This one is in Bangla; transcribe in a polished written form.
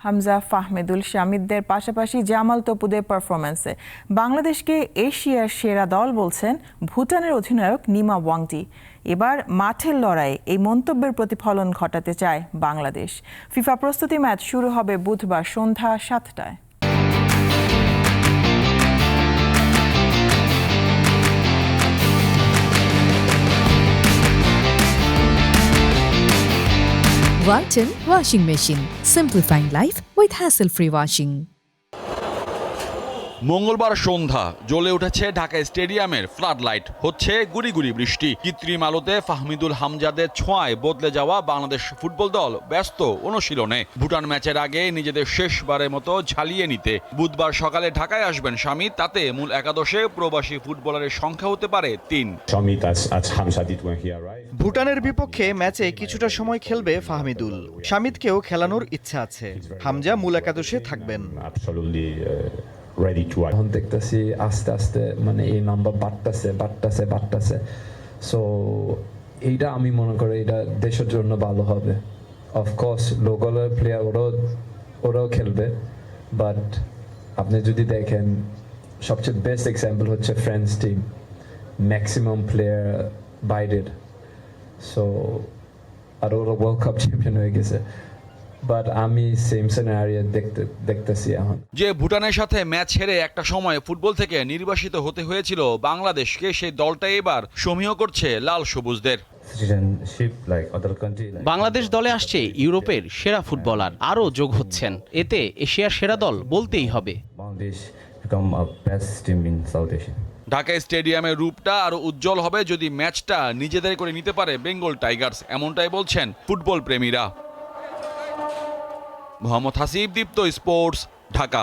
হামজা, ফাহমিদুল, শামিদদের পাশাপাশি জামাল তপুদের পারফরম্যান্সে বাংলাদেশকে এশিয়ার সেরা দল বলছেন ভুটানের অধিনায়ক নিমা ওয়াংটি। এবার মাঠের লড়াইয়ে এই মন্তব্যের প্রতিফলন ঘটাতে চায় বাংলাদেশ। ফিফা প্রস্তুতি ম্যাচ শুরু হবে বুধবার সন্ধ্যা 7টায়। Walton Washing Machine. Simplifying life with hassle-free washing. মঙ্গলবার সন্ধ্যা জ্বলে উঠেছে ঢাকা স্টেডিয়ামের ফ্লাড লাইট, হচ্ছে গুড়ি গুড়ি বৃষ্টি। কৃত্রিম আলোতে ফাহমিদুল হামজাদের ছোঁয়ায় বদলে যাওয়া বাংলাদেশ ফুটবল দল ব্যস্ত অনুশীলনে। ভুটান ম্যাচের আগে নিজেদের শেষবারের মতো ঝালিয়ে নিতে বুধবার সকালে ঢাকায় আসবেন শামিদ। তাতে মূল একাদশে প্রবাসী ফুটবলারের সংখ্যা হতে পারে 3। ভুটানের বিপক্ষে ম্যাচে কিছুটা সময় খেলবে ফাহমিদুল। শামিদকেও খেলানোর ইচ্ছা আছে। হামজা মূল একাদশে থাকবেন। এখন দেখতেছি আস্তে আস্তে মানে এই নাম্বার বাড়তেছে। সো এইটা আমি মনে করি এটা দেশের জন্য ভালো হবে। অফকোর্স লোকাল প্লেয়ার ওরাও খেলবে, বাট আপনি যদি দেখেন সবচেয়ে বেস্ট এক্সাম্পল হচ্ছে ফ্রেঞ্চ টিম, ম্যাক্সিমাম প্লেয়ার বাইরের। সো আর ওরা ওয়ার্ল্ড কাপ চ্যাম্পিয়ন হয়ে গেছে, বাট আমি সেম সিনারিও দেখতেছি এখন। যে ভুটানের সাথে ম্যাচ হেরে একটা সময় ফুটবল থেকে নির্বাসিত হতে হয়েছিল বাংলাদেশকে, সেই দলটা এবার সমীহ করছে লাল সবুজদের। বাংলাদেশ দলে আসছে ইউরোপের সেরা ফুটবলার, আরও যোগ হচ্ছেন। এতে এশিয়ার সেরা দল বলতেই হবে। ঢাকা স্টেডিয়ামের রূপটা আরো উজ্জ্বল হবে যদি ম্যাচটা নিজেদের করে নিতে পারে বেঙ্গল টাইগার্স, এমনটাই বলছেন ফুটবল প্রেমীরা। মোহাম্মদ হাসিব, দীপ্ত স্পোর্টস, ঢাকা।